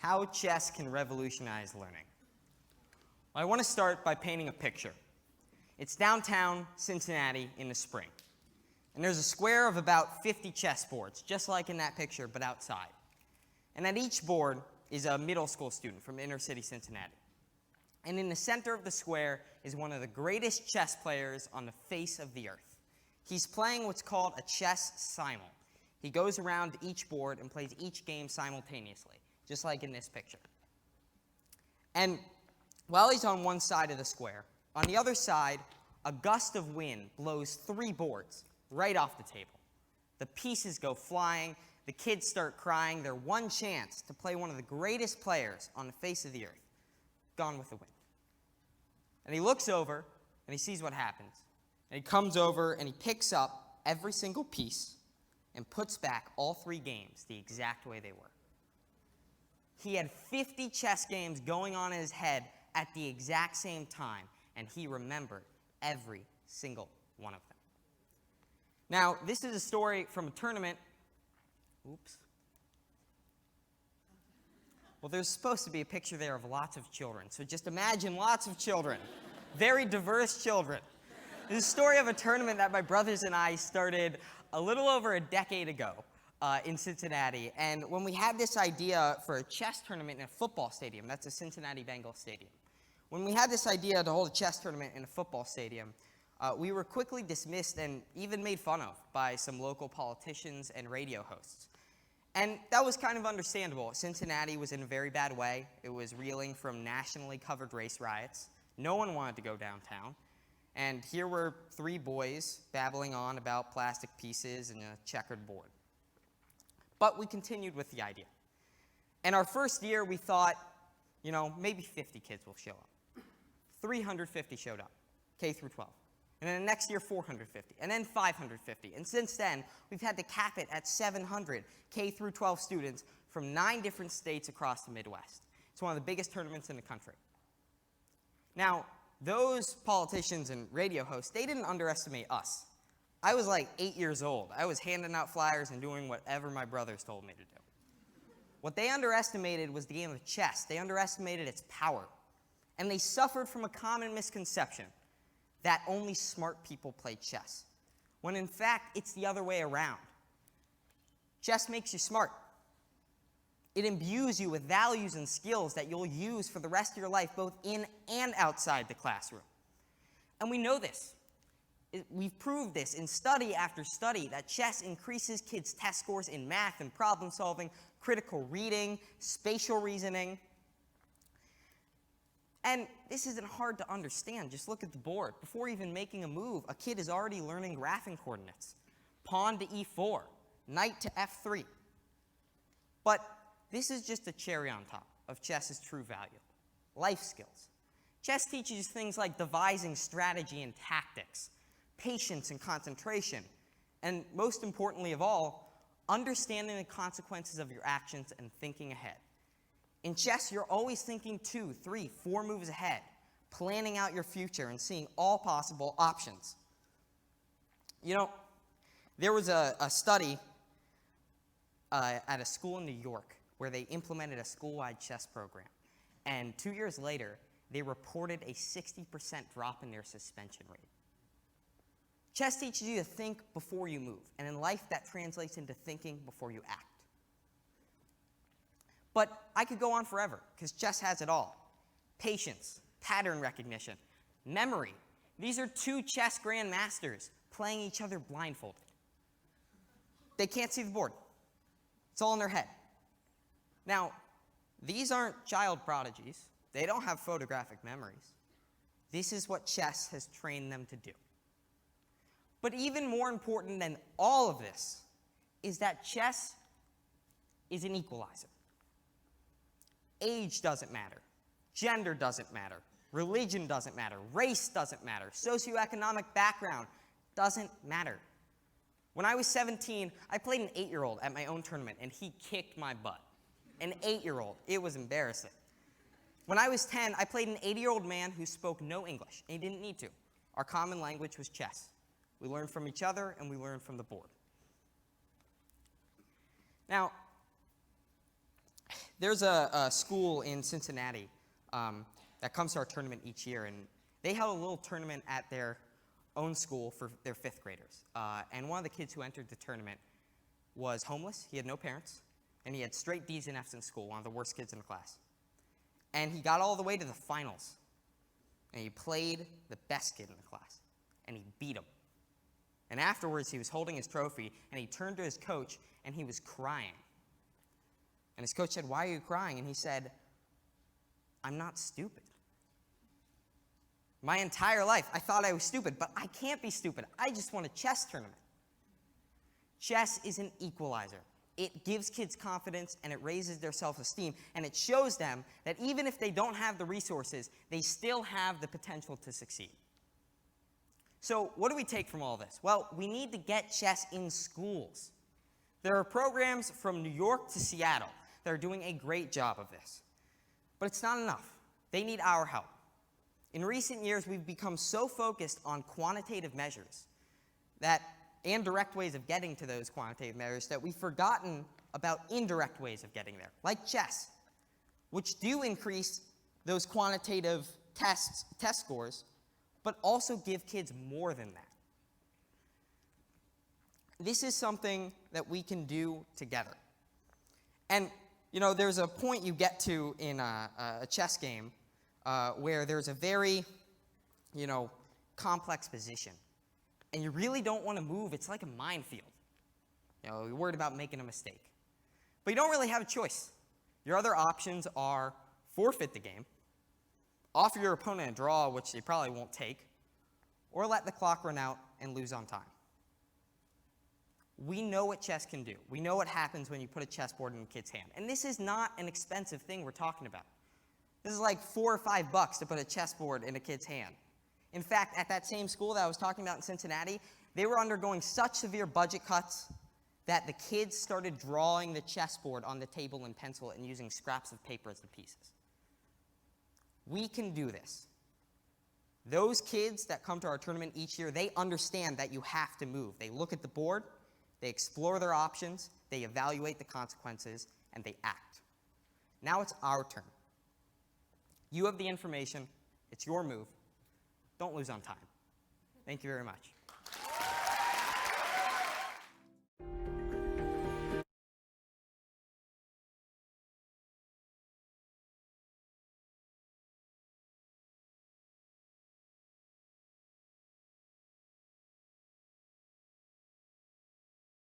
How chess can revolutionize learning. Well, I want to start by painting a picture. It's downtown Cincinnati in the spring. And there's a square of about 50 chessboards, just like in that picture, but outside. And at each board is a middle school student from inner city Cincinnati. And in the center of the square is one of the greatest chess players on the face of the earth. He's playing what's called a chess simul. He goes around each board and plays each game simultaneously, just like in this picture. And while he's on one side of the square, on the other side, a gust of wind blows 3 boards right off the table. The pieces go flying, the kids start crying, their one chance to play one of the greatest players on the face of the earth, gone with the wind. And he looks over, and he sees what happens. And he comes over, and he picks up every single piece and puts back all 3 games the exact way they were. He had 50 chess games going on in his head at the exact same time, and he remembered every single one of them. Now, this is a story from a tournament. Oops. Well, there's supposed to be a picture there of lots of children, so just imagine lots of children, very diverse children. This is a story of a tournament that my brothers and I started a little over a decade ago in Cincinnati, and when we had this idea for a chess tournament in a football stadium, that's a Cincinnati Bengals stadium. When we had this idea to hold a chess tournament in a football stadium, we were quickly dismissed and even made fun of by some local politicians and radio hosts. And that was kind of understandable. Cincinnati was in a very bad way. It was reeling from nationally covered race riots. No one wanted to go downtown. And here were 3 boys babbling on about plastic pieces and a checkered board. But we continued with the idea. And our first year, we thought, maybe 50 kids will show up. 350 showed up, K through 12. And then the next year, 450, and then 550. And since then, we've had to cap it at 700 K through 12 students from 9 different states across the Midwest. It's one of the biggest tournaments in the country. Now, those politicians and radio hosts, they didn't underestimate us. I was like 8 years old. I was handing out flyers and doing whatever my brothers told me to do. What they underestimated was the game of chess. They underestimated its power. And they suffered from a common misconception that only smart people play chess, when in fact, it's the other way around. Chess makes you smart. It imbues you with values and skills that you'll use for the rest of your life, both in and outside the classroom. And we know this. We've proved this in study after study, that chess increases kids' test scores in math and problem solving, critical reading, spatial reasoning. And this isn't hard to understand. Just look at the board. Before even making a move, a kid is already learning graphing coordinates. Pawn to e4, knight to f3. But this is just a cherry on top of chess's true value. Life skills. Chess teaches you things like devising strategy and tactics, patience and concentration, and most importantly of all, understanding the consequences of your actions and thinking ahead. In chess, you're always thinking 2, 3, 4 moves ahead, planning out your future and seeing all possible options. There was a study at a school in New York where they implemented a school-wide chess program. And 2 years later, they reported a 60% drop in their suspension rate. Chess teaches you to think before you move, and in life that translates into thinking before you act. But I could go on forever, because chess has it all. Patience, pattern recognition, memory. These are 2 chess grandmasters playing each other blindfolded. They can't see the board. It's all in their head. Now, these aren't child prodigies. They don't have photographic memories. This is what chess has trained them to do. But even more important than all of this is that chess is an equalizer. Age doesn't matter. Gender doesn't matter. Religion doesn't matter. Race doesn't matter. Socioeconomic background doesn't matter. When I was 17, I played an 8-year-old at my own tournament, and he kicked my butt. An 8-year-old. It was embarrassing. When I was 10, I played an 80-year-old man who spoke no English, and he didn't need to. Our common language was chess. We learned from each other, and we learned from the board. Now, There's a school in Cincinnati that comes to our tournament each year, and they held a little tournament at their own school for their 5th graders. And one of the kids who entered the tournament was homeless. He had no parents, and he had straight D's and F's in school, one of the worst kids in the class. And he got all the way to the finals, and he played the best kid in the class, and he beat him. And afterwards, he was holding his trophy, and he turned to his coach, and he was crying. And his coach said, "Why are you crying?" And he said, "I'm not stupid. My entire life, I thought I was stupid, but I can't be stupid. I just won a chess tournament." Chess is an equalizer. It gives kids confidence, and it raises their self-esteem, and it shows them that even if they don't have the resources, they still have the potential to succeed. So what do we take from all this? Well, we need to get chess in schools. There are programs from New York to Seattle that are doing a great job of this. But it's not enough. They need our help. In recent years, we've become so focused on quantitative measures and direct ways of getting to those quantitative measures that we've forgotten about indirect ways of getting there, like chess, which do increase those quantitative test scores, but also give kids more than that. This is something that we can do together. And, there's a point you get to in a chess game where there's a very, complex position. And you really don't want to move. It's like a minefield. You're worried about making a mistake. But you don't really have a choice. Your other options are forfeit the game, offer your opponent a draw, which they probably won't take, or let the clock run out and lose on time. We know what chess can do. We know what happens when you put a chessboard in a kid's hand. And this is not an expensive thing we're talking about. This is like $4 or $5 to put a chessboard in a kid's hand. In fact, at that same school that I was talking about in Cincinnati, they were undergoing such severe budget cuts that the kids started drawing the chessboard on the table in pencil and using scraps of paper as the pieces. We can do this. Those kids that come to our tournament each year, they understand that you have to move. They look at the board, they explore their options, they evaluate the consequences, and they act. Now it's our turn. You have the information. It's your move. Don't lose on time. Thank you very much.